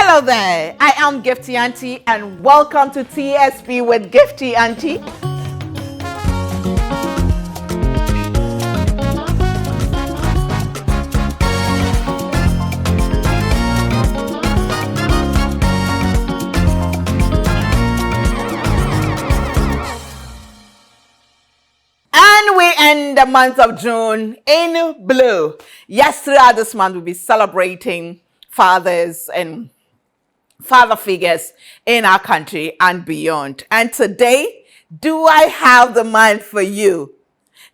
Hello there, I am Gifty Auntie and welcome to TSP with Gifty Auntie. And we end the month of June in blue. Yes, throughout this month we'll be celebrating fathers and father figures in our country and beyond. And today, do I have the man for you?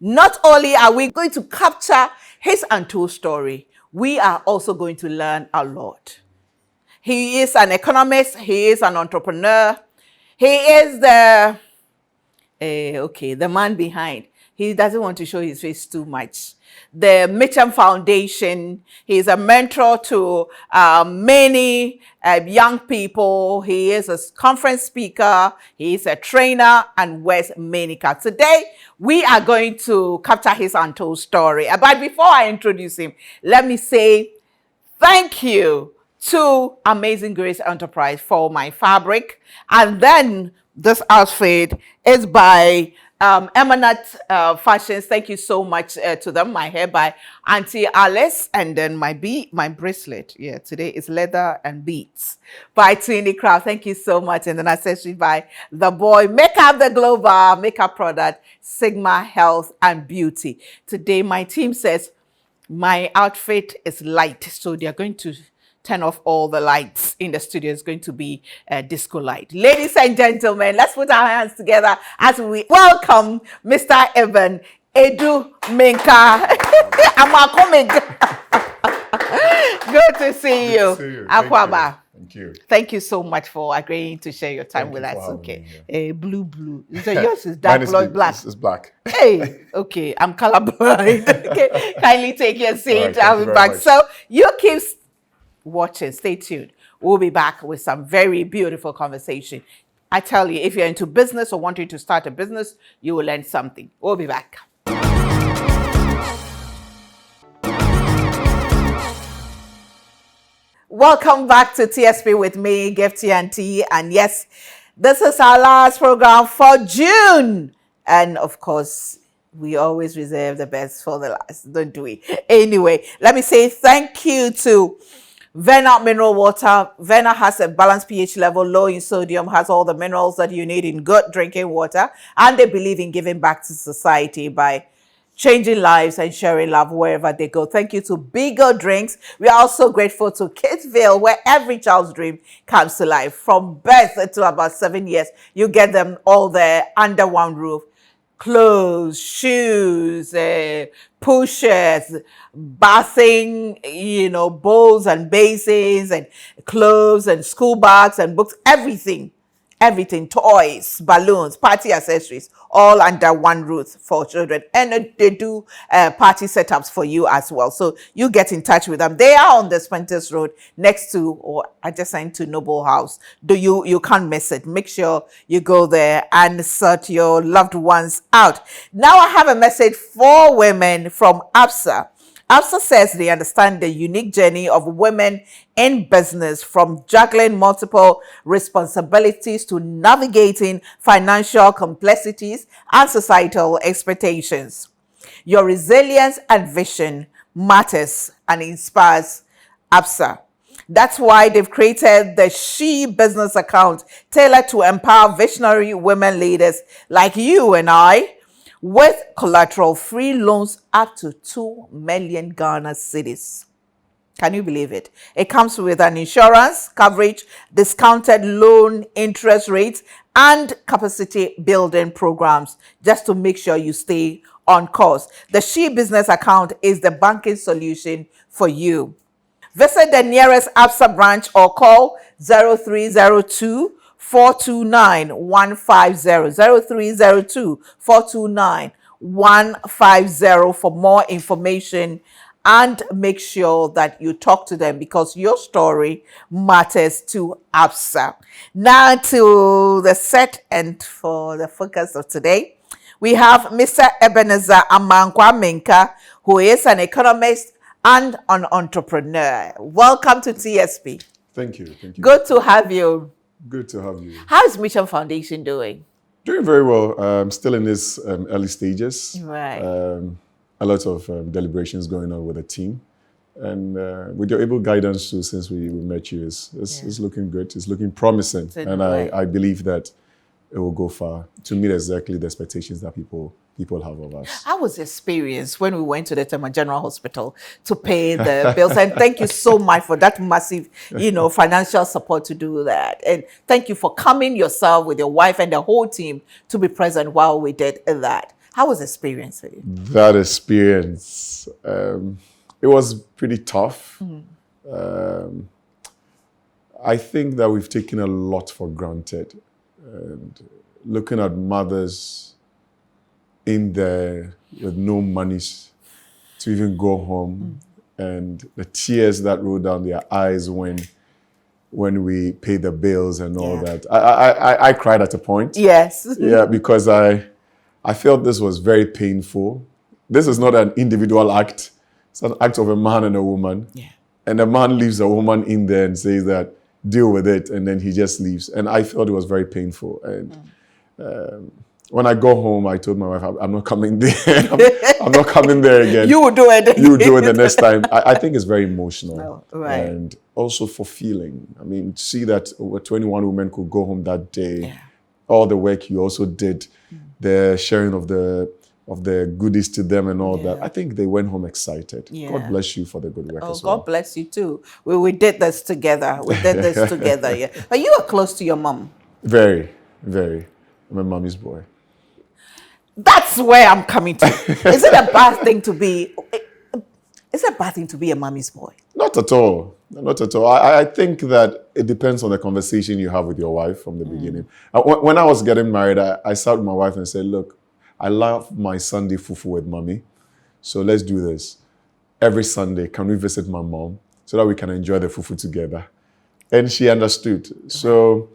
Not only are we going to capture his untold story, we are also going to learn a lot. He is an economist, he is an entrepreneur, he is the man behind. He doesn't want to show his face too much. The Mitcham Foundation. He's a mentor to many young people. He is a conference speaker. He is a trainer and wears many caps. Today, we are going to capture his untold story. But before I introduce him, let me say thank you to Amazing Grace Enterprise for my fabric. And then this outfit is by Eminent Fashions. Thank you so much to them. My hair by Auntie Alice, and then my bracelet. Yeah, today is leather and beads by Twinny Craft. Thank you so much. And then accessory by The Boy. Makeup the Global makeup product, Sigma Health and Beauty. Today, my team says my outfit is light, so they are going to turn off all the lights in the studio. It's going to be a disco light. Ladies and gentlemen, let's put our hands together as we welcome Mr. Evan Edu Minka. I'm coming. Good to see you. Akwaba. Thank you. Thank you so much for agreeing to share your time with us. Okay. Blue. So yours is dark black. It's black. Hey, okay. I'm colorblind. Okay. Kindly take your seat. Right, I'll be back. much. So you keep watching, stay tuned. We'll be back with some very beautiful conversation. I tell you, if you're into business or wanting to start a business, you will learn something. We'll be back. Welcome back to TSP with me, Gifty Auntie. And yes, this is our last program for June. And of course, we always reserve the best for the last, don't we? Anyway, let me say thank you to Vena Mineral Water. Vena has a balanced pH level, low in sodium, has all the minerals that you need in good drinking water, and they believe in giving back to society by changing lives and sharing love wherever they go. Thank you to Bigger Drinks. We are also grateful to Kidsville, where every child's dream comes to life. From birth to about 7 years, you get them all there under one roof. Clothes, shoes, pushers, bathing, bowls and basins, and clothes and school bags and books, everything, toys, balloons, party accessories, all under one roof for children. And they do party setups for you as well. So you get in touch with them. They are on the Spenters Road next to or adjacent to Noble House. You can't miss it. Make sure you go there and sort your loved ones out. Now I have a message for women from ABSA. ABSA says they understand the unique journey of women in business, from juggling multiple responsibilities to navigating financial complexities and societal expectations. Your resilience and vision matters and inspires ABSA. That's why they've created the She Business account tailored to empower visionary women leaders like you and I, with collateral-free loans up to 2 million Ghana cedis. Can you believe it? It comes with an insurance coverage, discounted loan interest rates, and capacity building programs, just to make sure you stay on course. The She Business account is the banking solution for you. Visit the nearest ABSA branch or call 0302 429 150 0302 429 150 for more information, and make sure that you talk to them because your story matters to ABSA. Now to the set and for the focus of today, we have Mr. Ebenezer Amankwa Minka, who is an economist and an entrepreneur. Welcome to TSP. Thank you. Thank you. Good to have you. Good to have you. How is Mission Foundation doing? Doing very well. Still in this early stages. Right. A lot of deliberations going on with the team. And with your able guidance too, since we met you, it's looking good. It's looking promising. And I believe that it will go far to meet exactly the expectations that people have of us. How was the experience when we went to the Tema General Hospital to pay the bills? And thank you so much for that massive, financial support to do that. And thank you for coming yourself with your wife and the whole team to be present while we did that. How was the experience for you? That experience, it was pretty tough. I think that we've taken a lot for granted. And looking at mothers in there with no money to even go home, and the tears that roll down their eyes when we pay the bills and all that. I cried at a point. Yes. Yeah, because I felt this was very painful. This is not an individual act. It's an act of a man and a woman. Yeah. And a man leaves a woman in there and says that, deal with it, and then he just leaves. And I felt it was very painful. And when I go home, I told my wife, I'm not coming there. I'm not coming there again. You will do it. You will do it the next time. I think it's very emotional. Oh, right. And also fulfilling. I mean, to see that over 21 women could go home that day, all the work you also did, the sharing of the goodies to them and all that. I think they went home excited. God bless you for the good work as well. God bless you too. We did this together. Yeah. But you are close to your mom. Very, very. I'm a mommy's boy. That's where I'm coming to. Is it a bad thing to be? Is it a bad thing to be a mommy's boy? Not at all. Not at all. I think that it depends on the conversation you have with your wife from the beginning. When I was getting married, I sat with my wife and said, look, I love my Sunday fufu with mommy. So let's do this. Every Sunday, can we visit my mom so that we can enjoy the fufu together? And she understood. So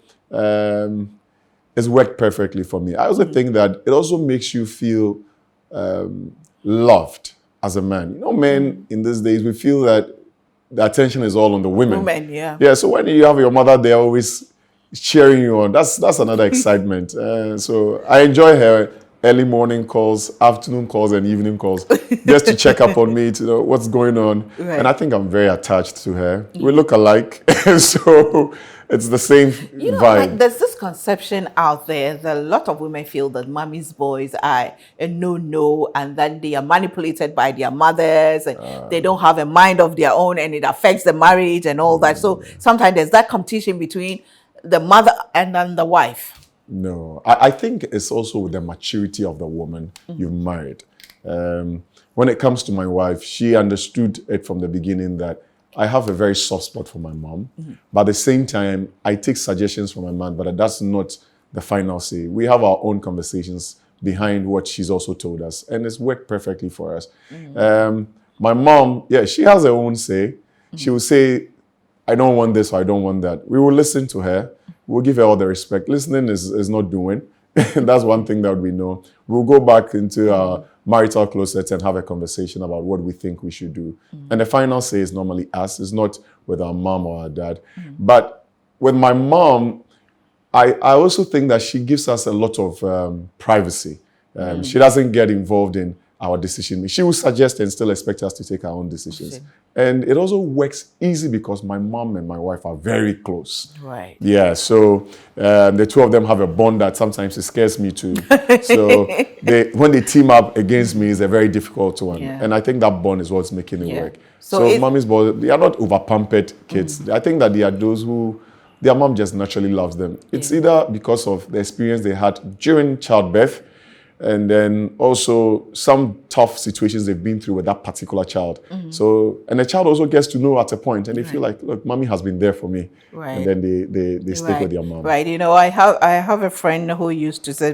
it's worked perfectly for me. I also think that it also makes you feel loved as a man. Men in these days, we feel that the attention is all on the women. Women, yeah. Yeah, so when you have your mother, they're always cheering you on. That's another excitement. So I enjoy her early morning calls, afternoon calls, and evening calls, just to check up on me, to know what's going on. Right. And I think I'm very attached to her. We look alike, so it's the same vibe. Like, there's this conception out there that a lot of women feel that mommy's boys are a no-no, and then they are manipulated by their mothers, and they don't have a mind of their own, and it affects the marriage and all that. So sometimes there's that competition between the mother and then the wife. No, I think it's also with the maturity of the woman you've married. When it comes to my wife, she understood it from the beginning that I have a very soft spot for my mom. But at the same time, I take suggestions from my mom, but that's not the final say. We have our own conversations behind what she's also told us, and it's worked perfectly for us. My mom, she has her own say. She will say, I don't want this or I don't want that. We will listen to her. We'll give her all the respect. Listening is not doing. That's one thing that we know. We'll go back into our marital closet and have a conversation about what we think we should do. And the final say is normally us. It's not with our mom or our dad. But with my mom, I also think that she gives us a lot of privacy. She doesn't get involved in our decision. She will suggest and still expect us to take our own decisions. And it also works easy because my mom and my wife are very close. Right. Yeah, so the two of them have a bond that sometimes it scares me too. So when they team up against me, it's a very difficult one. And I think that bond is what's making it work. So mommy's boys, they are not over-pampered kids. I think that they are those who, their mom just naturally loves them. It's either because of the experience they had during childbirth, and then also some tough situations they've been through with that particular child. So, and the child also gets to know at a point, and they feel like, look, mommy has been there for me. And then they stick with their mom. Right. I have a friend who used to say,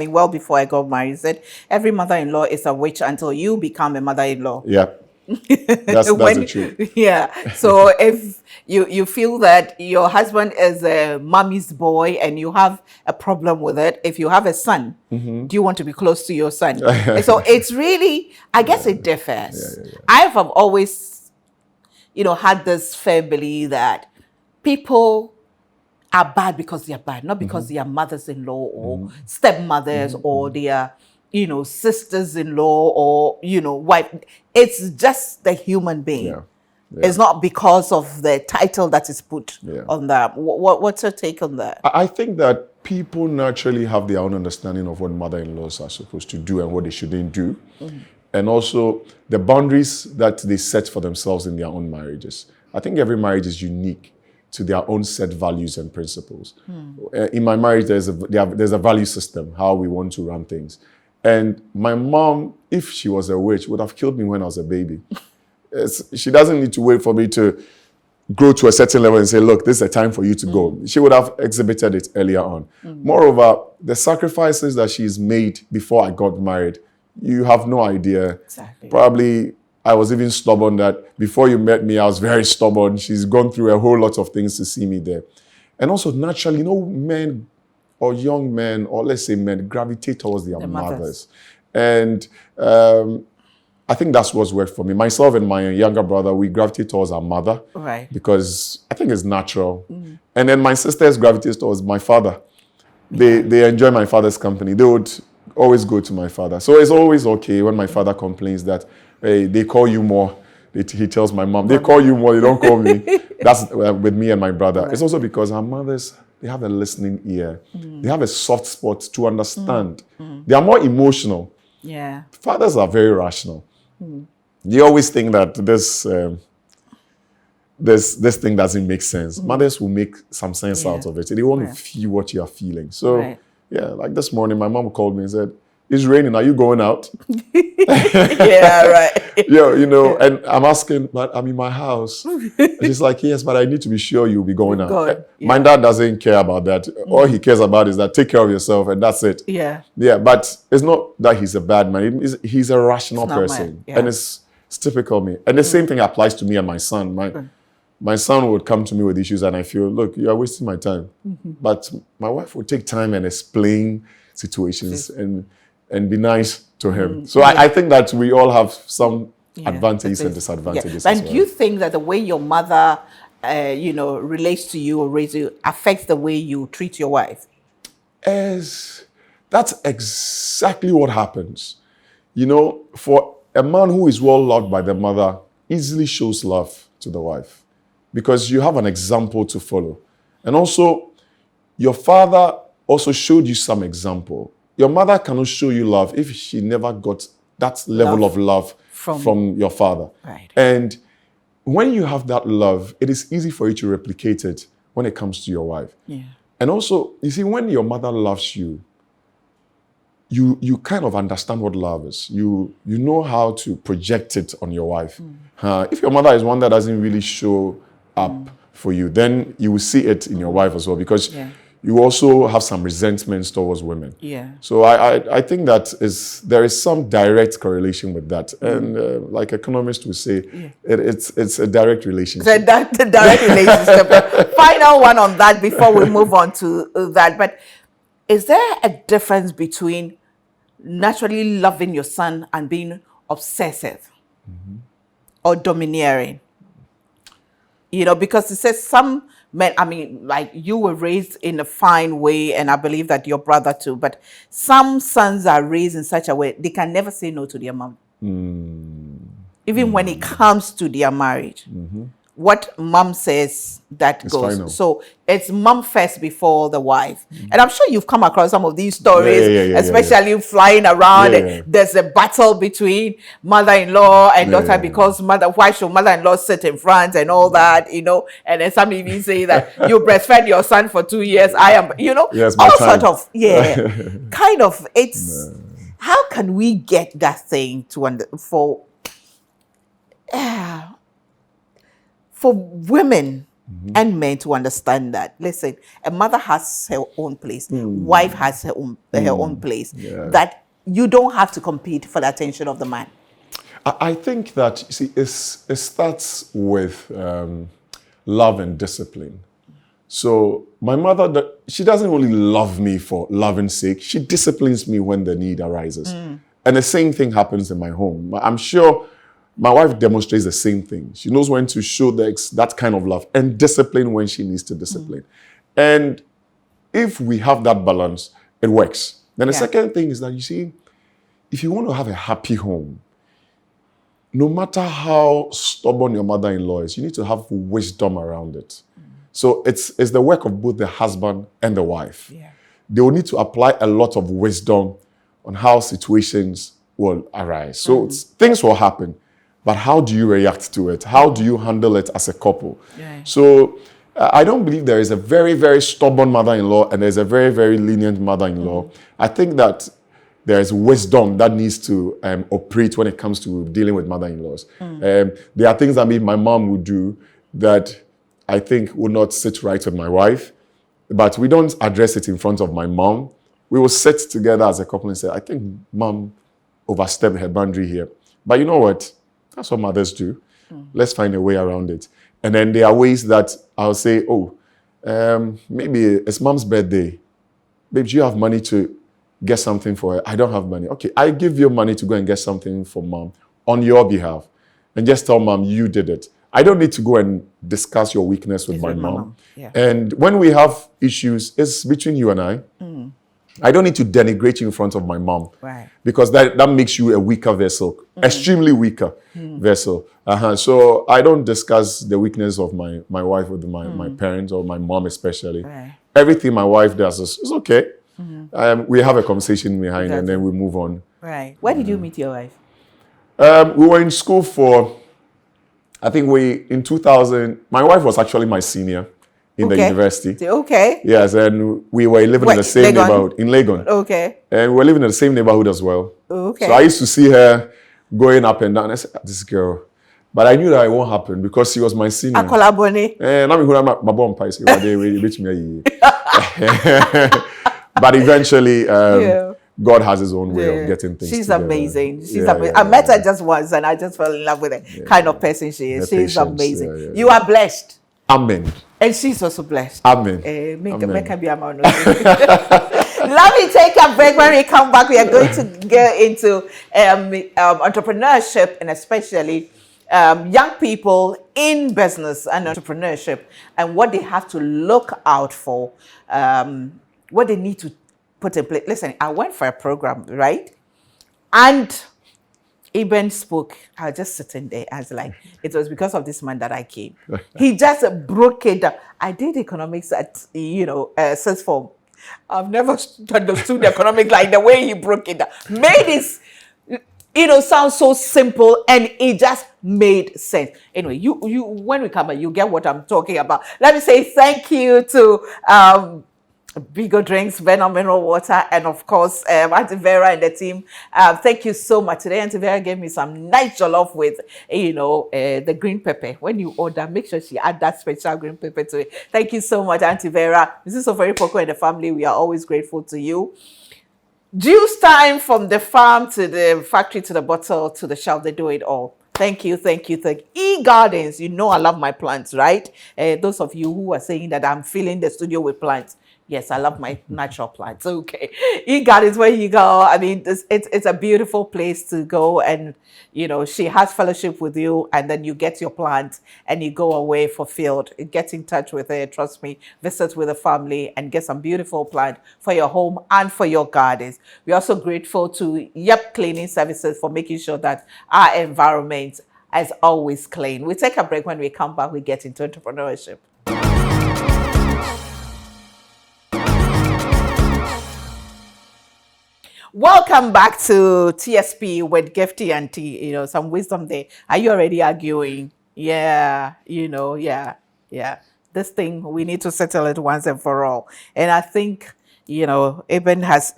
well before I got married, said, every mother-in-law is a witch until you become a mother-in-law. Yeah. That's the truth. Yeah. So if you feel that your husband is a mommy's boy and you have a problem with it, if you have a son, do you want to be close to your son? So it's really, I guess it differs. I have always, had this firm belief that people are bad because they are bad, not because they are mothers-in-law or stepmothers or they are, sisters-in-law or, wife. It's just the human being. Yeah. Yeah. It's not because of the title that is put on that. What's your take on that? I think that people naturally have their own understanding of what mother-in-laws are supposed to do and what they shouldn't do. And also the boundaries that they set for themselves in their own marriages. I think every marriage is unique to their own set values and principles. In my marriage, there's a value system, how we want to run things. And my mom, if she was a witch, would have killed me when I was a baby. She doesn't need to wait for me to grow to a certain level and say, look, this is a time for you to go. She would have exhibited it earlier on. Moreover, the sacrifices that she's made before I got married, you have no idea. Exactly. Probably I was even stubborn that before you met me, I was very stubborn. She's gone through a whole lot of things to see me there. And also naturally, men or young men, or let's say men, gravitate towards their mothers. And I think that's what's worked for me. Myself and my younger brother, we gravitate towards our mother. Right. Because I think it's natural. And then my sisters gravitate towards my father. They enjoy my father's company. They would always go to my father. So it's always okay when my father complains that, hey, they call you more. He tells my mom, they call you more, they don't call me. That's with me and my brother. Right. It's also because our mothers, they have a listening ear. They have a soft spot to understand. They are more emotional. Yeah. Fathers are very rational. You always think that this thing doesn't make sense. Mothers will make some sense out of it. They want to feel what you are feeling. So, like this morning, my mom called me and said, it's raining, are you going out? Yeah, right. And I'm asking, but I'm in my house. And she's like, yes, but I need to be sure you'll be going out. My dad doesn't care about that. All he cares about is that take care of yourself and that's it. Yeah. Yeah, but it's not that he's a bad man. He's a rational person. And it's typical me. And the same thing applies to me and my son. My son would come to me with issues and I feel, look, you are wasting my time. But my wife would take time and explain situations and be nice to him. So I think that we all have some advantages and disadvantages. And do you think that the way your mother, relates to you or raises you affects the way you treat your wife? That's exactly what happens. For a man who is well loved by the mother, easily shows love to the wife because you have an example to follow. And also, your father also showed you some example. Your mother cannot show you love if she never got that level of love from your father. Right. And when you have that love, it is easy for you to replicate it when it comes to your wife. Yeah. And also, you see, when your mother loves you, you kind of understand what love is. You know how to project it on your wife. If your mother is one that doesn't really show up for you, then you will see it in your wife as well because you also have some resentments towards women. Yeah. So I think that there is some direct correlation with that. And like economists would say, it's a direct relationship. The direct relationship. Final one on that before we move on to that. But is there a difference between naturally loving your son and being obsessive or domineering? Because it says some men, like you were raised in a fine way, and I believe that your brother too, but some sons are raised in such a way, they can never say no to their mom. Even when it comes to their marriage. What mom says, that it's goes. final. So it's mom first before the wife. And I'm sure you've come across some of these stories, especially flying around. There's a battle between mother-in-law and daughter because why should mother-in-law sit in front and all that, And then some even say that you breastfed your son for 2 years. I am, all sort of, kind of. It's how can we get that thing for women and men to understand that, listen, a mother has her own place, wife has her own place, that you don't have to compete for the attention of the man. I think that, you see, it starts with love and discipline. So my mother, she doesn't really love me for loving's sake. She disciplines me when the need arises. And the same thing happens in my home. I'm sure My wife demonstrates the same thing. She knows when to show that kind of love and discipline when she needs to discipline. And if we have that balance, it works. Then the second thing is that, you see, if you want to have a happy home, no matter how stubborn your mother-in-law is, you need to have wisdom around it. So it's the work of both the husband and the wife. Yeah. They will need to apply a lot of wisdom on how situations will arise. So things will happen, but how do you react to it? How do you handle it as a couple? Yeah. So I don't believe there is a very, very stubborn mother-in-law and there's a very, very lenient mother-in-law. I think that there is wisdom that needs to operate when it comes to dealing with mother-in-laws. There are things that maybe my mom would do that I think would not sit right with my wife, but we don't address it in front of my mom. We will sit together as a couple and say, I think mom overstepped her boundary here. But you know what? That's what mothers do. Let's find a way around it. And then there are ways that I'll say, maybe it's mom's birthday. Babe, do you have money to get something for her? I don't have money. Okay, I give you money to go and get something for mom on your behalf. And just tell mom you did it. I don't need to go and discuss your weakness with my mom. Yeah. And when we have issues, it's between you and I. I don't need to denigrate you in front of my mom. Right. Because that makes you a weaker vessel, extremely weaker vessel. So I don't discuss the weakness of my wife with my parents or my mom especially. Right. Everything my wife does is okay. We have a conversation behind and then we move on. Right. Where did you meet your wife? We were in school for, I think in 2000, my wife was actually my senior in the university. Okay. Yes, and we were living in the same neighborhood, in Legon. Okay. And we were living in the same neighborhood as well. Okay. So I used to see her going up and down. I said, this girl. But I knew that it won't happen because she was my senior. Akolabone. And I'm my bomb pies. But eventually, God has his own way of getting things She's together. amazing. She's amazing. I met her just once and I just fell in love with the kind of person she is. She's patience, amazing. You are blessed. Amen. And she's also blessed. Amen. Make her be a man. Let me take a break. When we come back, we are going to get into entrepreneurship and especially young people in business and entrepreneurship and what they have to look out for, what they need to put in place. Listen, I went for a program, right? And Eben spoke. I was just sitting there. I was like, it was because of this man that I came. He just broke it down. I did economics at, sixth form. I've never understood the economics like the way he broke it down. Made it, sound so simple and it just made sense. Anyway, you when we come back, you get what I'm talking about. Let me say thank you to Bigo Drinks, Venom Mineral Water, and of course, Auntie Vera and the team. Thank you so much. Today, Auntie Vera gave me some nice jollof with, the green pepper. When you order, make sure she add that special green pepper to it. Thank you so much, Auntie Vera. This is Sofari Poco and the family. We are always grateful to you. Juice time from the farm to the factory to the bottle to the shelf. They do it all. Thank you. E-Gardens, I love my plants, right? Those of you who are saying that I'm filling the studio with plants. Yes, I love my natural plants. Okay. E-Gardens, where you go. I mean, it's a beautiful place to go. And, she has fellowship with you. And then you get your plants and you go away fulfilled. Get in touch with her. Trust me. Visit with the family and get some beautiful plant for your home and for your gardens. We're also grateful to Yep Cleaning Services for making sure that our environment is always clean. We take a break. When we come back, we get into entrepreneurship. Welcome back to TSP with Gifty and T. Some wisdom there. Are you already arguing? Yeah. This thing, we need to settle it once and for all. And I think, Eben has,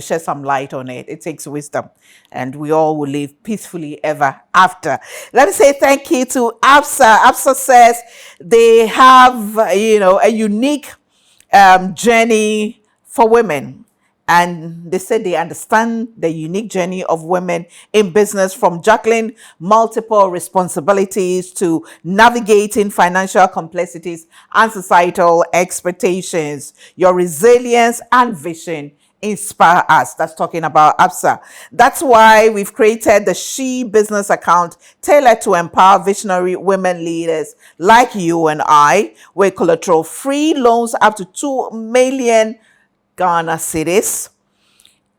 shed some light on it. It takes wisdom. And we all will live peacefully ever after. Let me say thank you to ABSA. ABSA says they have, a unique journey for women. And they said they understand the unique journey of women in business, from juggling multiple responsibilities to navigating financial complexities and societal expectations. Your resilience and vision inspire us. That's talking about ABSA. That's why we've created the She Business account tailored to empower visionary women leaders like you and I with collateral-free loans up to 2 million Ghana cedis,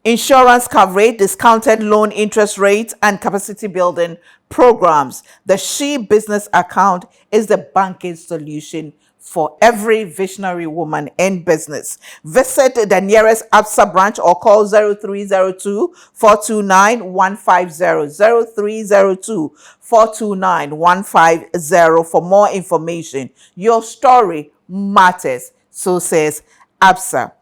insurance coverage, discounted loan interest rates, and capacity building programs. The She Business account is the banking solution for every visionary woman in business. Visit the nearest ABSA branch or call 0302 429 150, 0302 429 150 for more information. Your story matters, so says ABSA.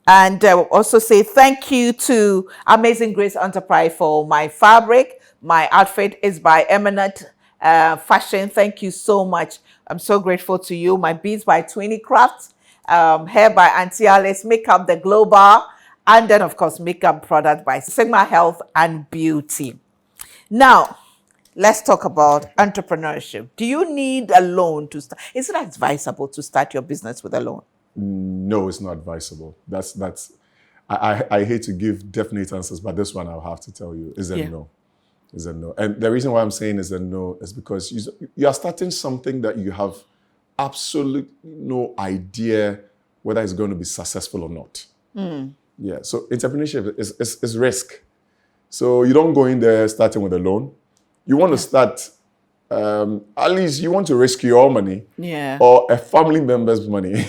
And also say thank you to Amazing Grace Enterprise for my fabric. My outfit is by Eminent Fashion. Thank you so much. I'm so grateful to you. My beads by Twinny Craft, hair by Auntie Alice, makeup the Global, and then of course makeup product by Sigma Health and Beauty. Now, let's talk about entrepreneurship. Do you need a loan to start? Is it advisable to start your business with a loan? No, it's not advisable. I hate to give definite answers, but this one I'll have to tell you is a no. Is a no. And the reason why I'm saying is a no is because you are starting something that you have absolutely no idea whether it's going to be successful or not. Yeah. So entrepreneurship is risk. So you don't go in there starting with a loan. You want to start, at least you want to risk your money or a family member's money.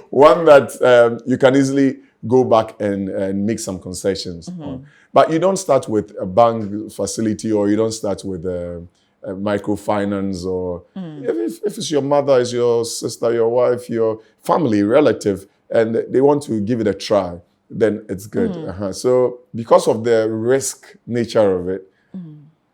One that you can easily go back and make some concessions on. But you don't start with a bank facility, or you don't start with a microfinance, or if it's your mother, it's your sister, your wife, your family, relative, and they want to give it a try, then it's good. So because of the risk nature of it,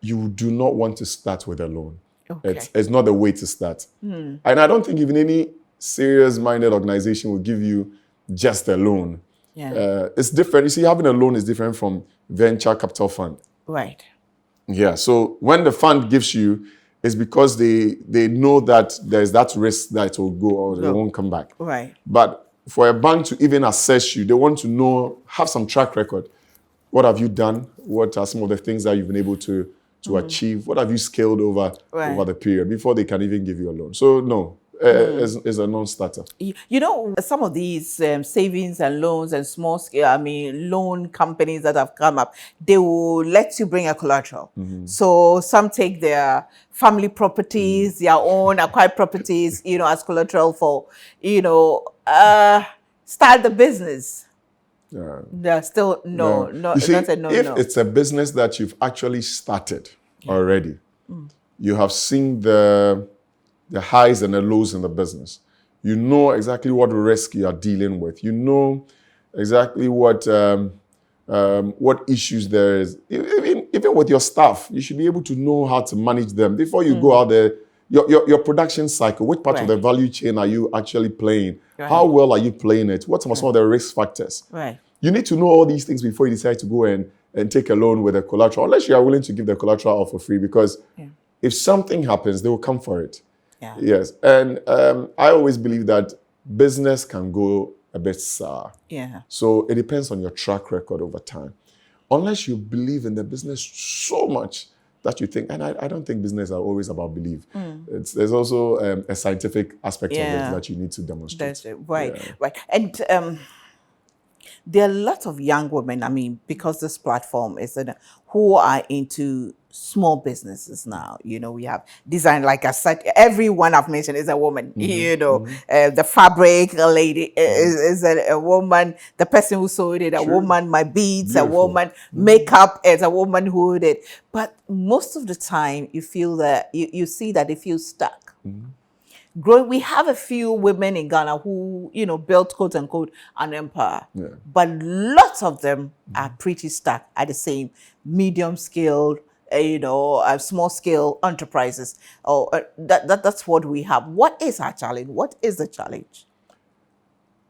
you do not want to start with a loan. Okay. It's not the way to start. And I don't think even any serious-minded organization will give you just a loan. It's different. You see, having a loan is different from venture capital fund. Right. Yeah. So when the fund gives you, it's because they know that there's that risk that it will go or it won't come back. Right. But for a bank to even assess you, they want to know, have some track record. What have you done? What are some of the things that you've been able to achieve? What have you scaled over the period before they can even give you a loan? So no, is a non-starter. You know, some of these savings and loans and small scale, loan companies that have come up, they will let you bring a collateral. So some take their family properties, their own acquired properties, as collateral for, start the business. There's still if it's a business that you've actually started already, you have seen the highs and the lows in the business. You know exactly what risk you are dealing with. You know exactly what issues there is. Even with your staff, you should be able to know how to manage them before you go out there. Your production cycle, which part of the value chain are you actually playing? How well are you playing it? What are some of the risk factors? You need to know all these things before you decide to go and take a loan with a collateral, unless you are willing to give the collateral out for free, because if something happens, they will come for it. Yes. And I always believe that business can go a bit sour. So it depends on your track record over time. Unless you believe in the business so much that you think, and I don't think business are always about belief. There's also a scientific aspect of it that you need to demonstrate. That's it. Right. And there are a lot of young women, because this platform is who are into small businesses now. We have design, like I said, everyone I've mentioned is a woman. The fabric lady is a woman. The person who sewed it, a woman. My beads, a woman. Makeup is a woman who did it. But most of the time, you feel that you see that they feel stuck. We have a few women in Ghana who, built, quote unquote, an empire. But lots of them are pretty stuck at the same medium scale, small scale enterprises. That's what we have. What is our challenge? What is the challenge?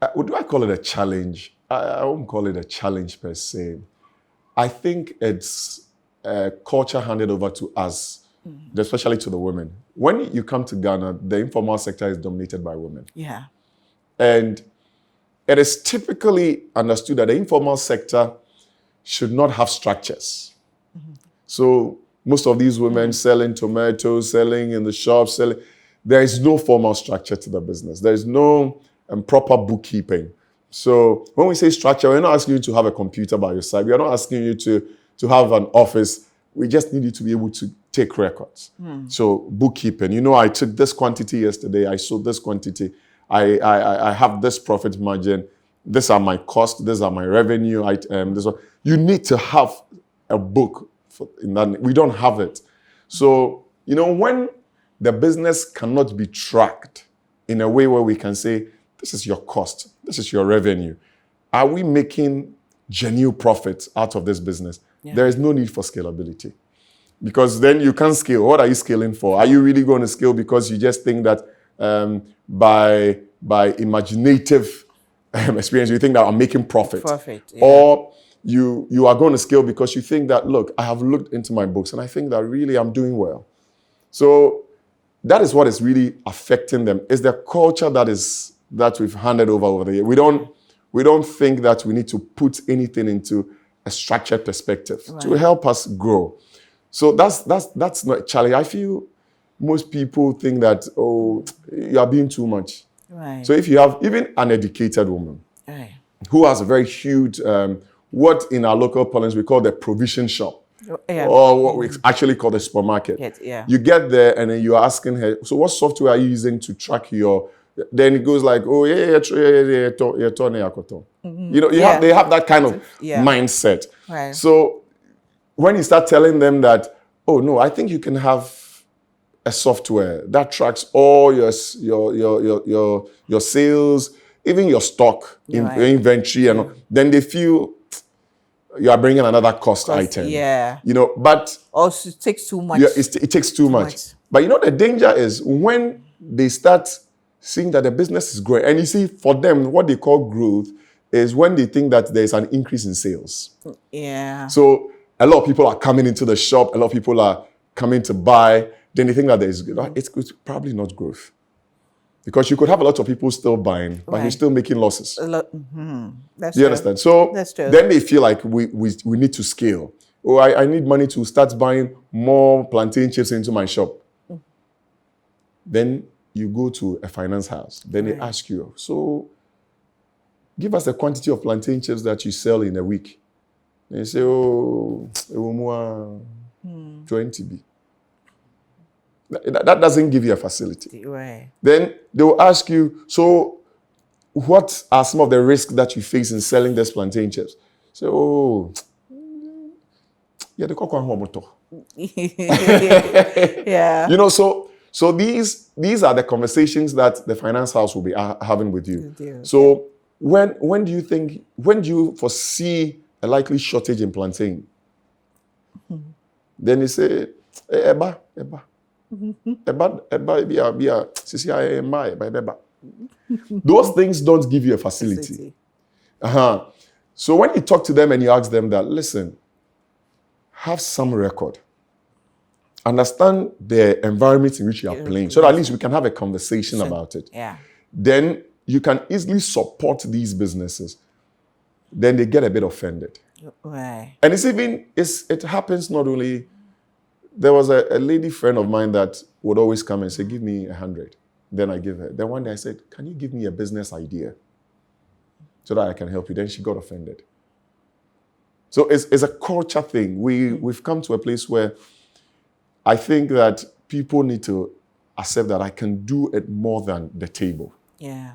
Do I call it a challenge? I won't call it a challenge per se. I think it's a culture handed over to us, especially to the women. When you come to Ghana, the informal sector is dominated by women. And it is typically understood that the informal sector should not have structures. So most of these women selling tomatoes, selling in the shop, there is no formal structure to the business. There is no proper bookkeeping. So when we say structure, we're not asking you to have a computer by your side. We are not asking you to have an office. We just need you to be able to take records. So bookkeeping, I took this quantity yesterday. I sold this quantity. I have this profit margin. These are my costs. These are my revenue. You need to have a book in that. We don't have it. So, when the business cannot be tracked in a way where we can say, this is your cost, this is your revenue. Are we making genuine profits out of this business? Yeah. There is no need for scalability. Because then you can't scale. What are you scaling for? Are you really going to scale because you just think that by imaginative experience, you think that I'm making profit? Yeah. Or you are going to scale because you think that, look, I have looked into my books and I think that really I'm doing well. So that is what is really affecting them. Is the culture that we've handed over the year. We don't think that we need to put anything into a structured perspective to help us grow. So that's not a challenge. I feel most people think that, you are being too much. Right. So if you have even an educated woman who has a very huge, what in our local parlance we call the provision shop, or what we actually call the supermarket. You get there and then you are asking her, so what software are you using to track your? Then it goes like, they have that kind of mindset. Right. So when you start telling them that, oh no, I think you can have a software that tracks all your sales, even your stock, your inventory, and then they feel you are bringing another cost item. Yeah. But also it takes too much. Yeah, it takes too much. But the danger is when they start seeing that the business is growing. And you see, for them, what they call growth is when they think that there's an increase in sales. Yeah. So a lot of people are coming into the shop. A lot of people are coming to buy. Then they think that it's probably not growth. Because you could have a lot of people still buying, but you're still making losses. That's you understand? So that's true. Then they feel like we need to scale. Oh, I need money to start buying more plantain chips into my shop. Then you go to a finance house. Then they ask you, so give us a quantity of plantain chips that you sell in a week. And you say, it will more 20 B. That doesn't give you a facility. Right. Then they will ask you, so what are some of the risks that you face in selling these plantain chips? So, yeah, the cocoa moto. Yeah. So these are the conversations that the finance house will be having with you. So when do you foresee a likely shortage in plantain? Then they say, Eba. Those things don't give you a facility. So when you talk to them and you ask them that, listen, have some record. Understand the environment in which you are playing, so that at least we can have a conversation about it. Yeah. Then you can easily support these businesses. Then they get a bit offended. Right. And it happens not only. There was a lady friend of mine that would always come and say, give me 100. Then I give her. Then one day I said, can you give me a business idea so that I can help you? Then she got offended. So it's a culture thing. We've come to a place where I think that people need to accept that I can do it more than the table. Yeah.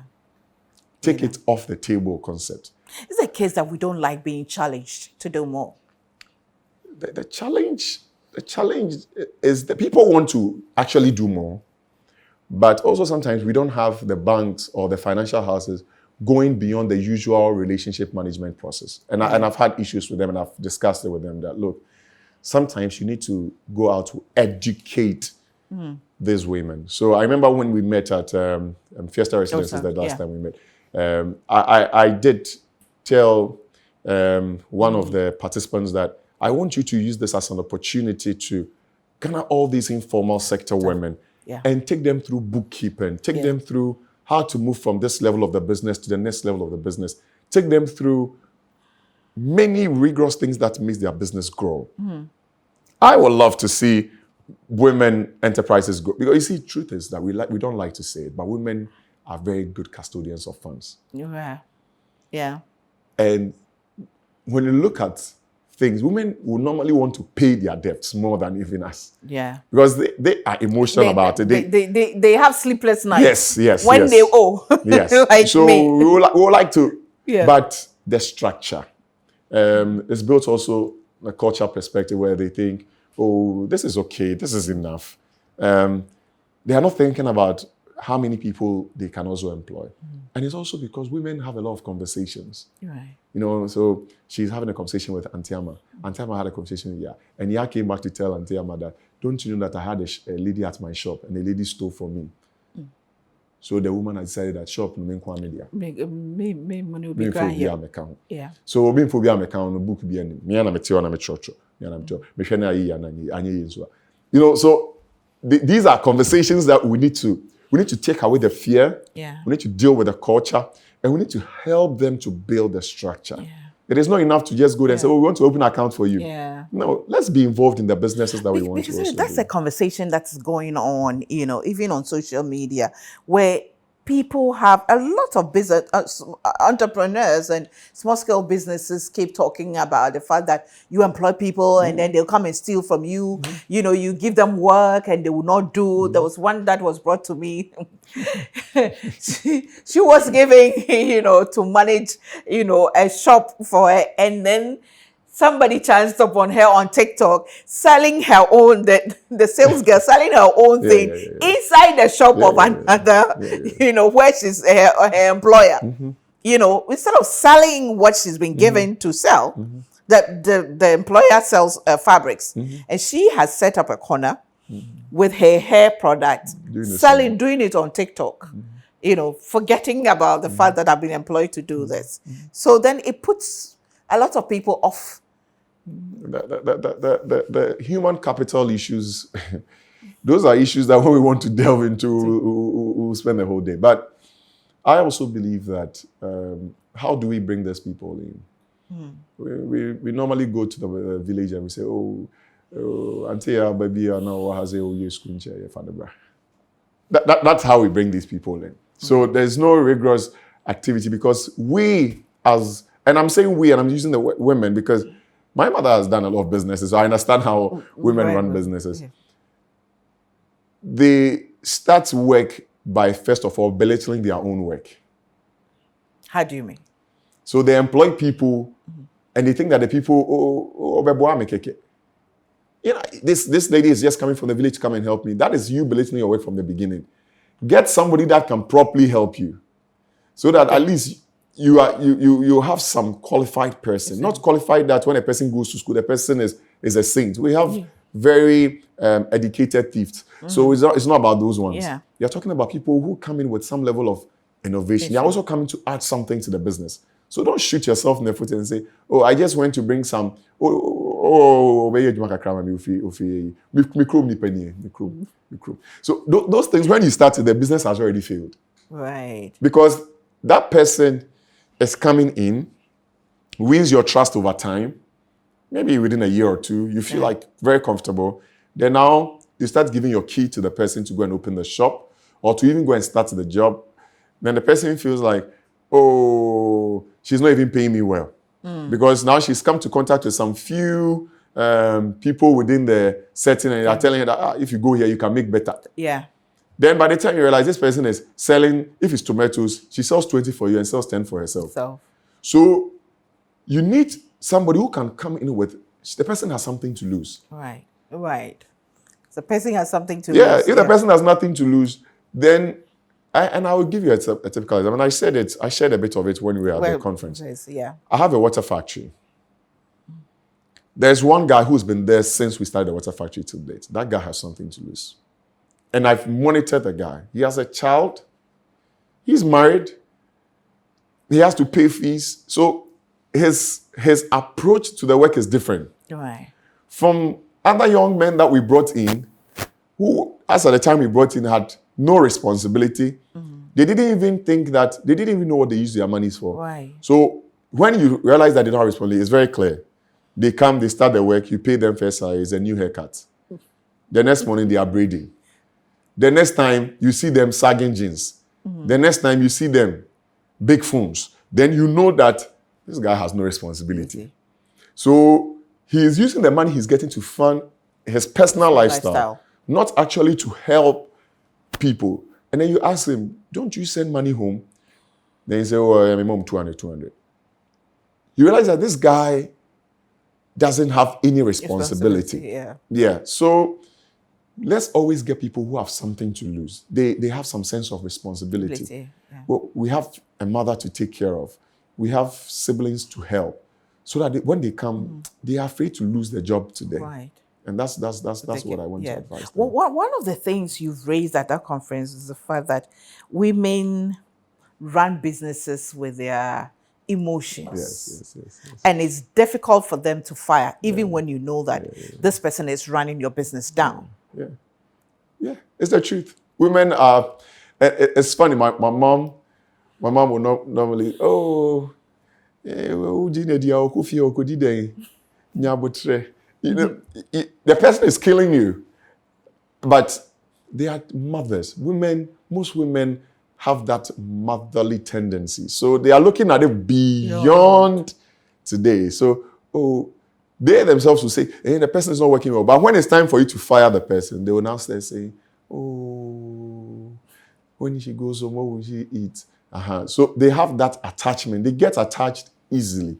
Take it off the table concept. It's a case that we don't like being challenged to do more. The challenge is that people want to actually do more, but also sometimes we don't have the banks or the financial houses going beyond the usual relationship management process. And I've had issues with them, and I've discussed it with them that, look, sometimes you need to go out to educate these women. So I remember when we met at Fiesta Residences the last time we met, I did tell one of the participants that I want you to use this as an opportunity to garner all these informal sector women and take them through bookkeeping, take them through how to move from this level of the business to the next level of the business. Take them through many rigorous things that makes their business grow. I would love to see women enterprises grow. Because you see, truth is that we don't like to say it, but women are very good custodians of funds. Yeah. Yeah. And when you look at things, women will normally want to pay their debts more than even us. Yeah. Because they are emotional about it. They have sleepless nights. Yes. When they owe. Yes. Like so me. we would like to. Yeah. But the structure is built also a cultural perspective where they think, oh, this is okay, this is enough. They are not thinking about how many people they can also employ. And it's also because women have a lot of conversations. Right. You know, so she's having a conversation with Auntie Amma. Auntie Amma had a conversation with Ya. And Ya came back to tell Auntie Amma that, don't you know that I had a lady at my shop and the lady stole from me. So the woman had decided that shop no mean media. Yeah. So being phobia me count no book be any. Me na me tell na me church. Me na me tell. Me hwe na yi ya na anye so. You know, so these are conversations that we need to take away the fear. Yeah. We need to deal with the culture, and we need to help them to build the structure. Yeah. It is not enough to just go there and say, oh, we want to open an account for you. Yeah. No, let's be involved in the businesses that we want to Because also that's do. a conversation that's going on, even on social media, where people have a lot of business entrepreneurs and small scale businesses keep talking about the fact that you employ people and then they'll come and steal from you. You give them work and they will not do. There was one that was brought to me. she was giving, to manage, a shop for her, and then somebody chanced upon her on TikTok selling her own, the sales girl selling her own thing inside the shop of another, where she's her employer. Instead of selling what she's been given to sell, the employer sells fabrics. And she has set up a corner with her hair product, doing it on TikTok. Forgetting about the fact that I've been employed to do this. So then it puts a lot of people off. The human capital issues, those are issues that when we want to delve into, we'll spend the whole day. But I also believe that how do we bring these people in? We normally go to the village and we say, auntie, baby, now has a school chair. That's how we bring these people in. So there's no rigorous activity because and I'm saying we, and I'm using the women because my mother has done a lot of businesses, so I understand how women run businesses. Yeah. They start work by, first of all, belittling their own work. How do you mean? So they employ people, and they think that the people, this lady is just coming from the village to come and help me. That is you belittling your work from the beginning. Get somebody that can properly help you, so that at least you have some qualified person. Not qualified that when a person goes to school, the person is a saint. We have very educated thieves. So it's not about those ones. Yeah. You're talking about people who come in with some level of innovation. You're also coming to add something to the business. So don't shoot yourself in the foot and say, I just went to bring some. So those things, when you started, the business has already failed. Right. Because that person is coming in, wins your trust over time, maybe within a year or two, you feel like very comfortable. Then now you start giving your key to the person to go and open the shop or to even go and start the job. Then the person feels like, she's not even paying me well. Because now she's come to contact with some few people within the setting and they're telling her that if you go here, you can make better. Yeah. Then by the time you realize this person is selling, if it's tomatoes, she sells 20 for you and sells 10 for herself. So you need somebody who can come in with, the person has something to lose. Right. The person has something to lose. Yeah, if the person has nothing to lose, then, I will give you a typical example. And I shared a bit of it when we were at the conference. Yeah. I have a water factory. There's one guy who's been there since we started the water factory to date. That guy has something to lose. And I've monitored the guy. He has a child. He's married. He has to pay fees. So his approach to the work is different. Right. From other young men that we brought in, who, as at the time we brought in, had no responsibility. They didn't even think that, they didn't even know what they use their monies for. Right. So when you realize that they don't have responsibility, it's very clear. They come, they start the work, you pay them first salary, it's a new haircut. The next morning, they are braiding. The next time, you see them sagging jeans. The next time, you see them big phones. Then you know that this guy has no responsibility. So he is using the money he's getting to fund his personal lifestyle, not actually to help people. And then you ask him, don't you send money home? Then he say, oh, my mom, 200. You realize that this guy doesn't have any responsibility. Yeah. So let's always get people who have something to lose. They have some sense of responsibility. Well, we have a mother to take care of. We have siblings to help. So that when they come, they are afraid to lose their job today. Right. And that's what I want to advise them. Well, one of the things you've raised at that conference is the fact that women run businesses with their emotions. Yes. And it's difficult for them to fire, even when you know that this person is running your business down. Yeah, it's the truth. Women are, it's funny, my mom will not normally, you know, the person is killing you. But they are mothers. Most women have that motherly tendency. So they are looking at it beyond today. So, they themselves will say, hey, the person is not working well. But when it's time for you to fire the person, they will now start saying, when she goes home, what will she eat? So they have that attachment. They get attached easily.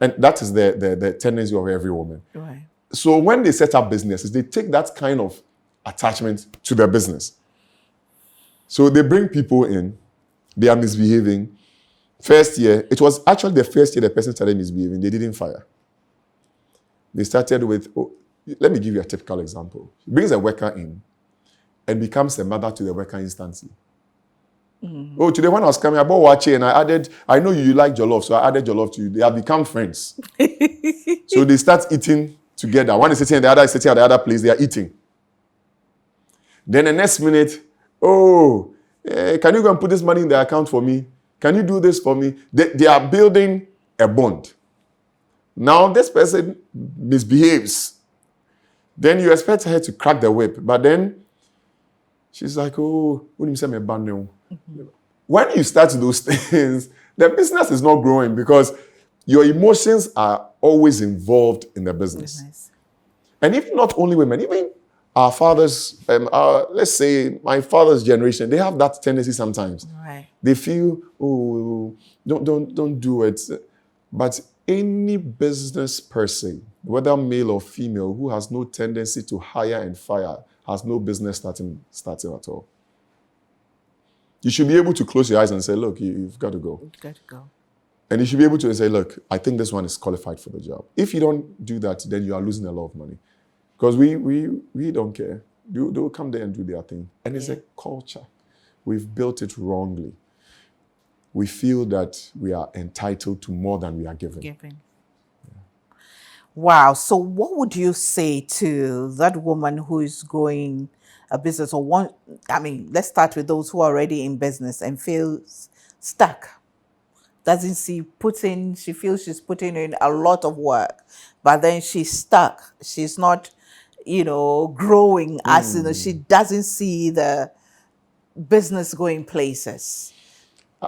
And that is the tendency of every woman. Right. So when they set up businesses, they take that kind of attachment to their business. So they bring people in, they are misbehaving. First year, it was actually the first year the person started misbehaving, they didn't fire. They started with, let me give you a typical example. He brings a worker in and becomes a mother to the worker instantly. Today when I was coming, I bought wache and I know you like jollof, so I added jollof to you. They have become friends. So they start eating together. One is sitting and the other is sitting at the other place, they are eating. Then the next minute, can you go and put this money in the account for me? Can you do this for me? They are building a bond. Now this person misbehaves. Then you expect her to crack the whip. But then she's like, when you start those things, the business is not growing because your emotions are always involved in the business. And even not only women, even our fathers, let's say my father's generation, they have that tendency sometimes. Right. They feel, don't do it. But any business person, whether male or female, who has no tendency to hire and fire, has no business starting at all. You should be able to close your eyes and say, look, you've got to go. You've got to go. And you should be able to say, look, I think this one is qualified for the job. If you don't do that, then you are losing a lot of money. Because we don't care. They'll come there and do their thing. And it's a culture. We've built it wrongly. We feel that we are entitled to more than we are given. Yeah. Wow. So what would you say to that woman who is growing a business let's start with those who are already in business and feels stuck. She feels she's putting in a lot of work, but then she's stuck. She's not, growing as, she doesn't see the business going places.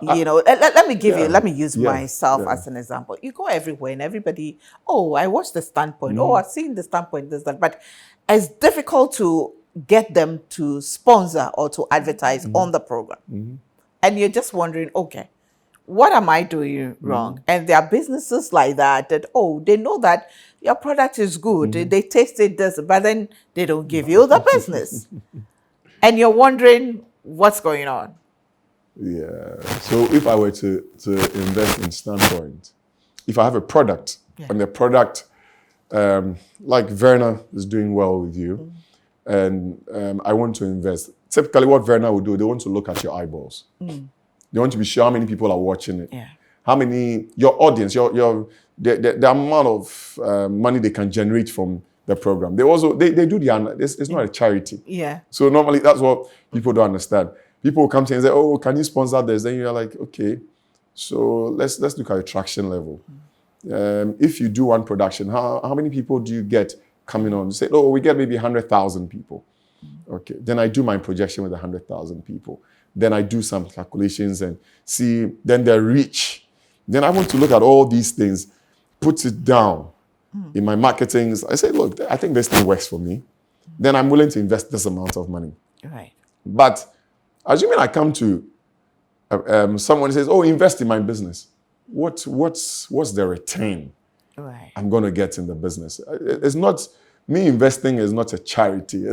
Let me use myself as an example. You go everywhere and everybody, I watched the standpoint. I've seen the standpoint, this, that. But it's difficult to get them to sponsor or to advertise on the program. And you're just wondering, okay, what am I doing wrong? And there are businesses like that they know that your product is good. They taste it, but then they don't give you the business. And you're wondering what's going on. Yeah. So if I were to invest in standpoint, if I have a product and the product, like Verna is doing well with you, and I want to invest. Typically, what Verna will do, they want to look at your eyeballs. They want to be sure how many people are watching it. Yeah. How many, your audience, the amount of money they can generate from the program. They do it's not a charity. Yeah. So normally that's what people don't understand. People will come to you and say, oh, can you sponsor this? Then you're like, okay, so let's look at your traction level. If you do one production, how many people do you get coming on? You say, oh, we get maybe 100,000 people. Okay, then I do my projection with 100,000 people. Then I do some calculations and see, then the reach. Then I want to look at all these things, put it down in my marketing. I say, look, I think this thing works for me. Then I'm willing to invest this amount of money. Right. But assuming I come to someone says, oh, invest in my business. What's the return I'm going to get in the business? It's not, me investing is not a charity.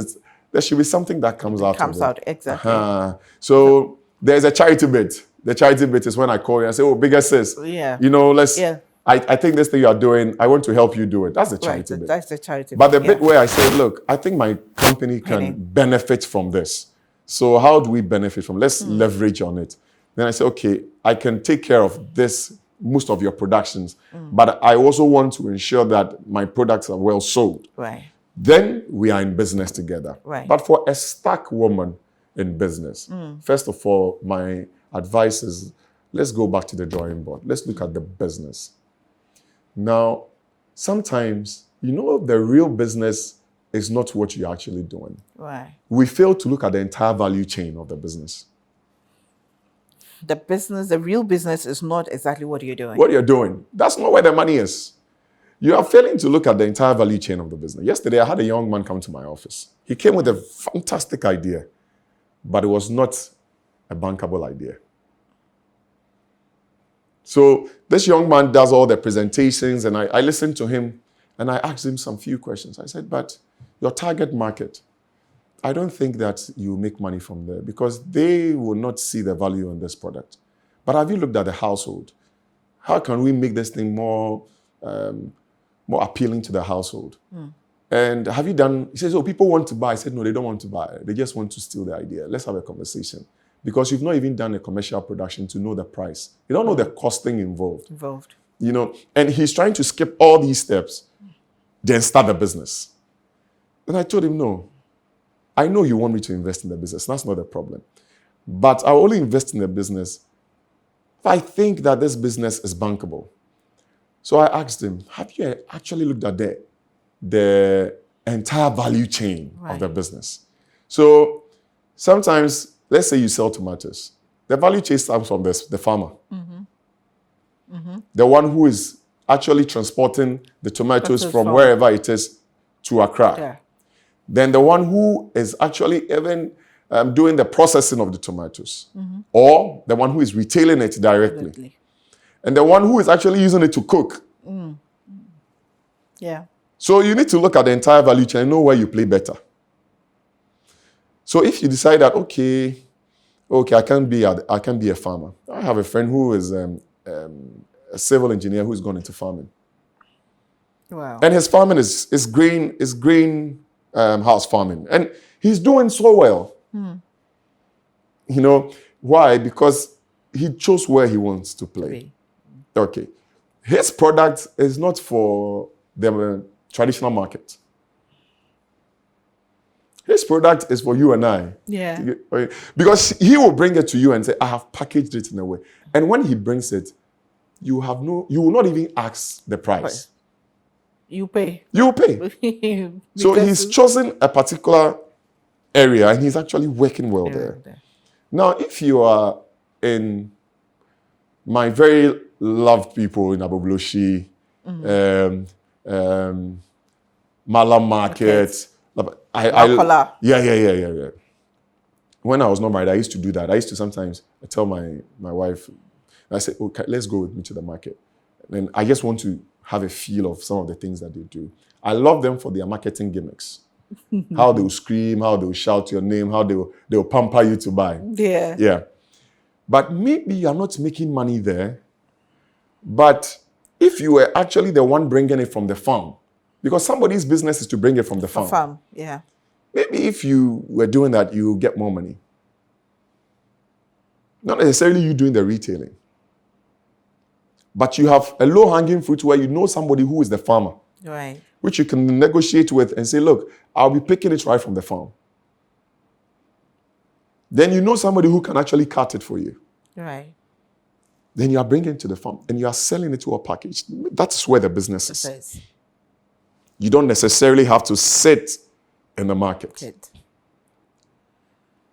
There should be something that comes out of it. Exactly. So there's a charity bit. The charity bit is when I call you and say, oh, bigger sis, I think this thing you are doing, I want to help you do it. That's the charity bit. That's the charity But the bit where I say, look, I think my company can benefit from this. So how do we benefit from it? Let's leverage on it. Then I say, okay, I can take care of this, most of your productions, but I also want to ensure that my products are well sold. Right. Then we are in business together. Right. But for a stuck woman in business, first of all, my advice is, let's go back to the drawing board. Let's look at the business. Now, sometimes, the real business is not what you're actually doing. Right. We fail to look at the entire value chain of the business. The real business is not exactly what you're doing. What you're doing. That's not where the money is. You are failing to look at the entire value chain of the business. Yesterday, I had a young man come to my office. He came with a fantastic idea, but it was not a bankable idea. So this young man does all the presentations, and I listened to him, and I asked him some few questions. I said, but your target market, I don't think that you make money from there because they will not see the value in this product. But have you looked at the household? How can we make this thing more appealing to the household? And have you done, he says, oh, people want to buy. I said, no, they don't want to buy. They just want to steal the idea. Let's have a conversation. Because you've not even done a commercial production to know the price. You don't know the costing involved. And he's trying to skip all these steps, then start the business. And I told him, no, I know you want me to invest in the business. That's not the problem. But I'll only invest in the business if I think that this business is bankable. So I asked him, have you actually looked at the entire value chain of the business? So sometimes, let's say you sell tomatoes. The value chain starts from the farmer. The one who is actually transporting the tomatoes from wherever it is to Accra. Yeah. Then the one who is actually even doing the processing of the tomatoes. Or the one who is retailing it directly. And the one who is actually using it to cook. Yeah. So you need to look at the entire value chain and know where you play better. So if you decide that, okay, I can be a farmer. I have a friend who is a civil engineer who's gone into farming. Wow. And his farming is green house farming. And he's doing so well. Why? Because he chose where he wants to play. Okay. His product is not for the traditional market. His product is for you and I. Yeah. Because he will bring it to you and say, I have packaged it in a way. And when he brings it, you will not even ask the price. You pay. You will pay. So he's chosen a particular area and he's actually working well there. Now, if you are in my very loved people in Abobloshi, Malam Market, yeah. When I was not married, I used to do that. I used to sometimes tell my wife, I said, okay, let's go with me to the market. And I just want to have a feel of some of the things that they do. I love them for their marketing gimmicks. How they will scream, how they will shout your name, how they will pamper you to buy. Yeah. But maybe you're not making money there. But if you were actually the one bringing it from the farm, because somebody's business is to bring it from the farm. Yeah. Maybe if you were doing that, you get more money. Not necessarily you doing the retailing. But you have a low-hanging fruit where you know somebody who is the farmer. Right. Which you can negotiate with and say, look, I'll be picking it right from the farm. Then you know somebody who can actually cut it for you. Right. Then you are bringing it to the farm and you are selling it to a package. That's where the business is. Says. You don't necessarily have to sit in the market. Good.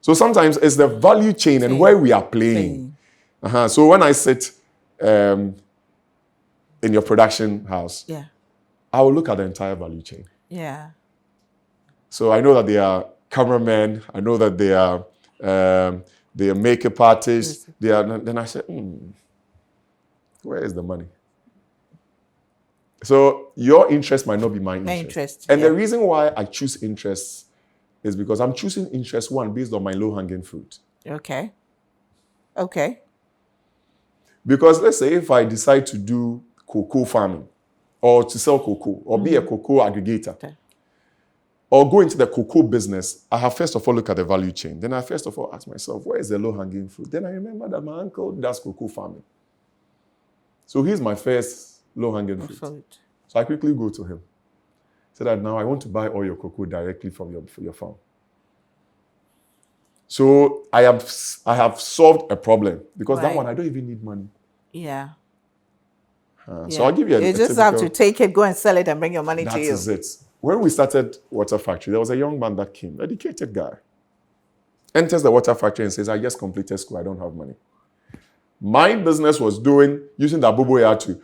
So sometimes it's the value chain and where we are playing. So when I sit in your production house, Yeah. I will look at the entire value chain. Yeah. So I know that they are cameramen. I know that they are makeup artists. They are. Then I said, where is the money? So your interest might not be my interest. And the reason why I choose interests is because I'm choosing interest one based on my low-hanging fruit. Okay. Okay. Because let's say if I decide to do cocoa farming or to sell cocoa or be a cocoa aggregator or go into the cocoa business, I have first of all look at the value chain. Then I first of all ask myself, where is the low-hanging fruit? Then I remember that my uncle does cocoa farming. So he's my first low-hanging fruit. So I quickly go to him. Say that now I want to buy all your cocoa directly from your farm. So I have solved a problem because that one I don't even need money. Yeah. So I'll give you you just have to take it, go and sell it and bring your money to you. That is it. When we started Water Factory, there was a young man that came, educated guy, enters the Water Factory and says, I just completed school, I don't have money. My business was using the abuboya to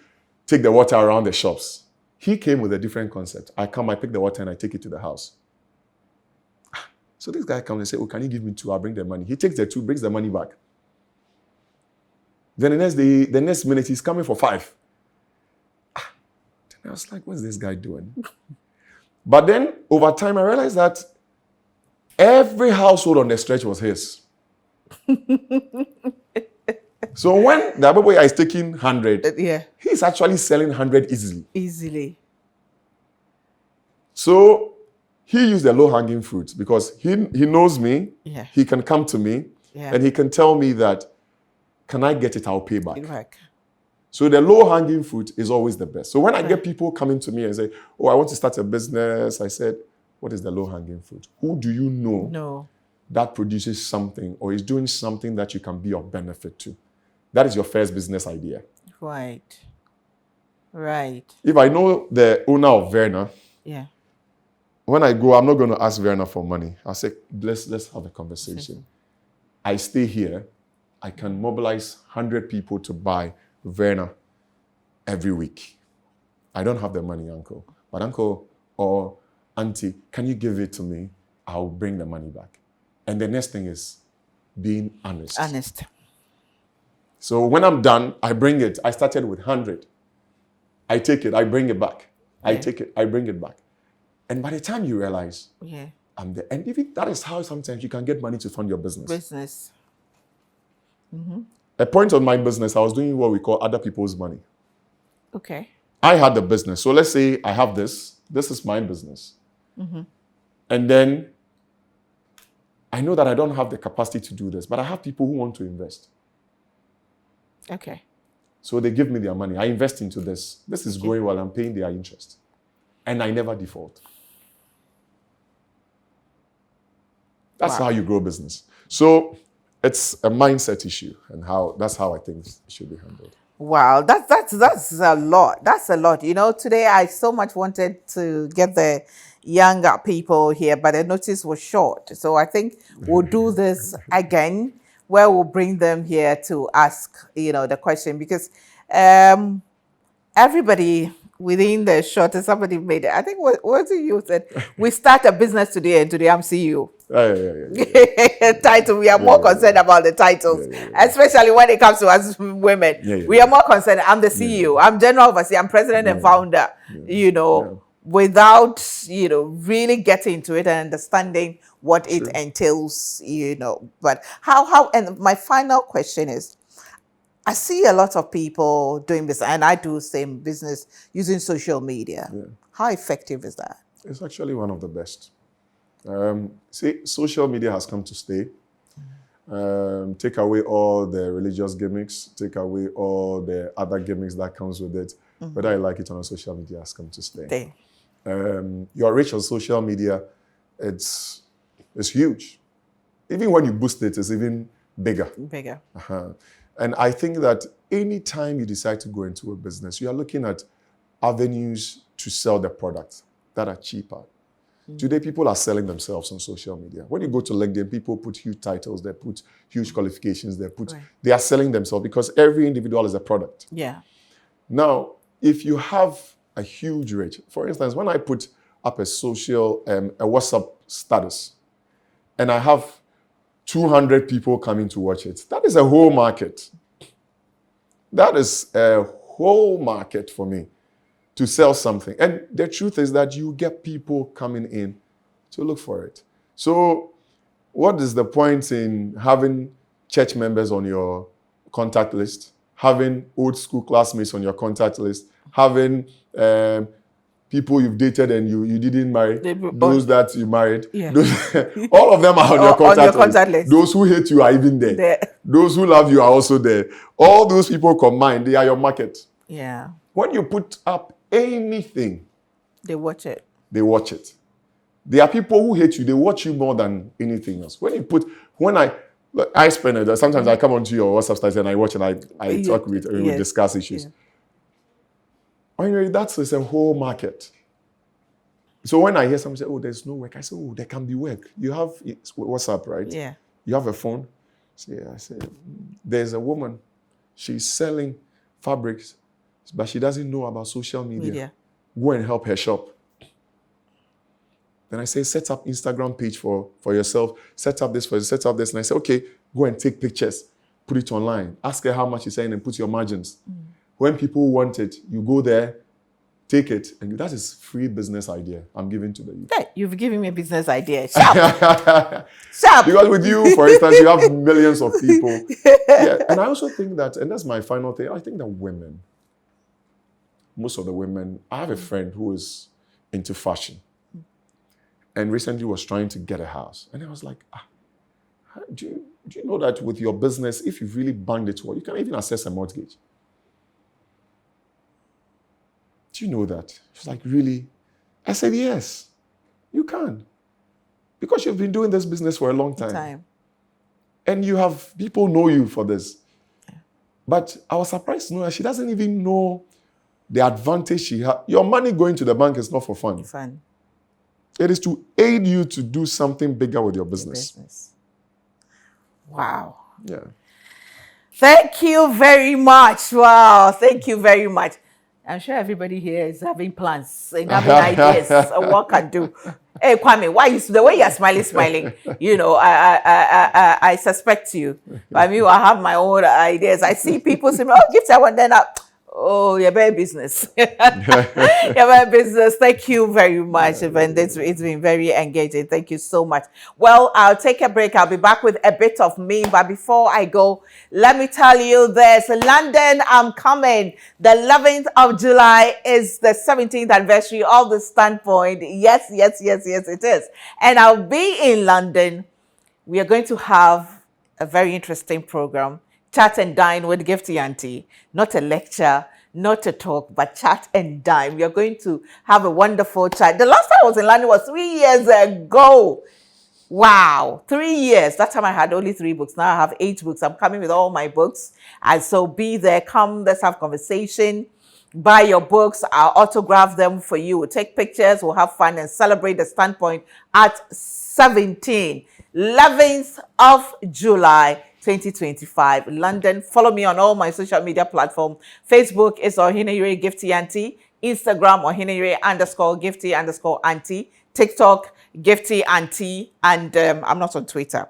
take the water around the shops. He came with a different concept. I pick the water and I take it to the house. So this guy comes and says, can you give me 2? I'll bring the money. He takes the 2, brings the money back. Then the next minute, he's coming for 5. Then I was like, what's this guy doing? But then, over time, I realized that every household on the stretch was his. So when the boy is taking 100, he's actually selling 100 easily. So he used the low-hanging fruits because he knows me, he can come to me, and he can tell me that, can I get it, I'll pay back. So the low-hanging fruit is always the best. So when I get people coming to me and say, I want to start a business, I said, what is the low-hanging fruit? Who do you know that produces something or is doing something that you can be of benefit to? That is your first business idea. Right. If I know the owner of Verna, when I go, I'm not going to ask Verna for money. I'll say, let's have a conversation. I stay here. I can mobilize 100 people to buy Verna every week. I don't have the money, uncle. But uncle or auntie, can you give it to me? I'll bring the money back. And the next thing is being honest. So when I'm done, I bring it. I started with 100. I take it, I bring it back. I take it, I bring it back. And by the time you realize, I'm there. And even that is how sometimes you can get money to fund your business. A point of my business, I was doing what we call other people's money. Okay. I had the business. So let's say I have this. This is my business. And then I know that I don't have the capacity to do this, but I have people who want to invest. Okay. So they give me their money. I invest into this. This is going well. I'm paying their interest. And I never default. That's how you grow business. So it's a mindset issue, and that's how I think it should be handled. Wow, that's a lot. That's a lot. Today I so much wanted to get the younger people here, but the notice was short. So I think we'll do this again, where we'll bring them here to ask, the question, because everybody within the short, somebody made it. I think what you said, we start a business today and today I'm CEO. Title, we are more concerned about the titles, especially when it comes to us women. We are more concerned. I'm the CEO, I'm general overseer, I'm president and founder, without, really getting into it and understanding what it entails, But how, and my final question is, I see a lot of people doing business, and I do same business using social media. How effective is that? It's actually one of the best. See, social media has come to stay. Take away all the religious gimmicks, take away all the other gimmicks that comes with it. Whether I like it or not, social media has come to stay. Your reach on social media, it's huge. even when you boost it, it's even bigger. Bigger. And I think that anytime you decide to go into a business, you are looking at avenues to sell the products that are cheaper. Today, people are selling themselves on social media. When you go to LinkedIn, people put huge titles, they put huge qualifications, they are selling themselves because every individual is a product. Yeah. Now, if you have a huge reach, for instance, when I put up a social, a WhatsApp status, and I have 200 people coming to watch it, that is a whole market. That is a whole market for me to sell something. And the truth is that you get people coming in to look for it. So what is the point in having church members on your contact list, having old school classmates on your contact list, having people you've dated and you didn't marry, those that you married, all of them are on your contact list. Those who hate you are even there. Those who love you are also there. All those people combined, they are your market. Yeah. When you put up anything, they watch it. They watch it. There are people who hate you. They watch you more than anything else. When I spend it, sometimes I come onto your WhatsApp status and I watch and I talk with, we discuss issues. Anyway, that's a whole market. So when I hear someone say, oh, there's no work, I say, oh, there can be work. You have WhatsApp, right? Yeah. You have a phone. I say, there's a woman, she's selling fabrics, but she doesn't know about social media. Go and help her shop. Then I say, set up Instagram page for yourself. Set up this. And I say, okay, go and take pictures. Put it online. Ask her how much she's saying and put your margins. When people want it, you go there, take it. And that is free business idea I'm giving to the youth. Hey, you've given me a business idea. Sharp. Sharp. Because with you, for instance, you have millions of people. Yeah. And I also think that, and that's my final thing, I think that women, most of the women, I have a friend who is into fashion and recently was trying to get a house. And I was like, do you know that with your business, if you've really banged it well, you can even access a mortgage? Do you know that? She's like, really? I said, yes, you can. Because you've been doing this business for a long time. And you have, people know you for this. Yeah. But I was surprised to know that she doesn't even know the advantage she has. Your money going to the bank is not for fun. It is to aid you to do something bigger with your business. Wow. Yeah. Thank you very much. Wow. Thank you very much. I'm sure everybody here is having plans and having ideas of what can do. Hey, Kwame, the way you're smiling, you know, I suspect you. But me, I have my own ideas. I see people say, oh, Gifty, I want that. Oh, you're very business. You're very business. Thank you very much, Evan. It's been very engaging. Thank you so much. Well, I'll take a break. I'll be back with a bit of me. But before I go, let me tell you this. London, I'm coming. The 11th of July is the 17th anniversary of the Standpoint. Yes, it is. And I'll be in London. We are going to have a very interesting program. Chat and dine with Gifty Auntie. Not a lecture, not a talk, but chat and dine. We are going to have a wonderful chat. The last time I was in London was 3 years ago. Wow, 3 years. That time I had only 3 books. Now I have 8 books. I'm coming with all my books. And so be there. Come, let's have conversation. Buy your books. I'll autograph them for you. We'll take pictures. We'll have fun and celebrate the Standpoint at 17. 11th of July. 2025, London. Follow me on all my social media platforms. Facebook is Ohineyere Gifty Auntie. Instagram Ohineyere_Gifty_Auntie. TikTok Gifty Auntie. And I'm not on Twitter.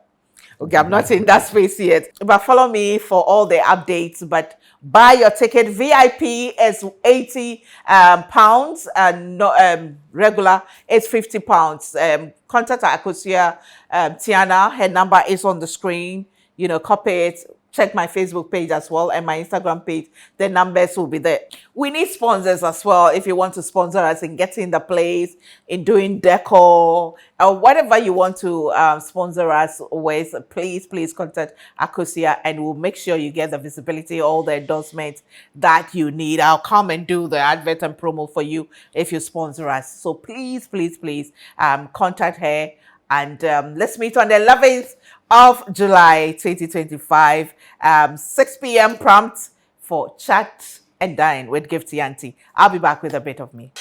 Okay, I'm not in that space yet. But follow me for all the updates. But buy your ticket. VIP is 80 pounds and regular is 50 pounds. Contact Akosia Tiana. Her number is on the screen. You know, copy it, check my Facebook page as well and my Instagram page. The numbers will be there. We need sponsors as well if you want to sponsor us in getting the place, in doing decor, or whatever you want to sponsor us with. Please contact Akosia and we'll make sure you get the visibility, all the endorsements that you need. I'll come and do the advert and promo for you if you sponsor us. So please, contact her. And let's meet on the 11th of July 2025, 6 p.m. prompt for Chat and Dine with Gifty Auntie. I'll be back with a bit of me.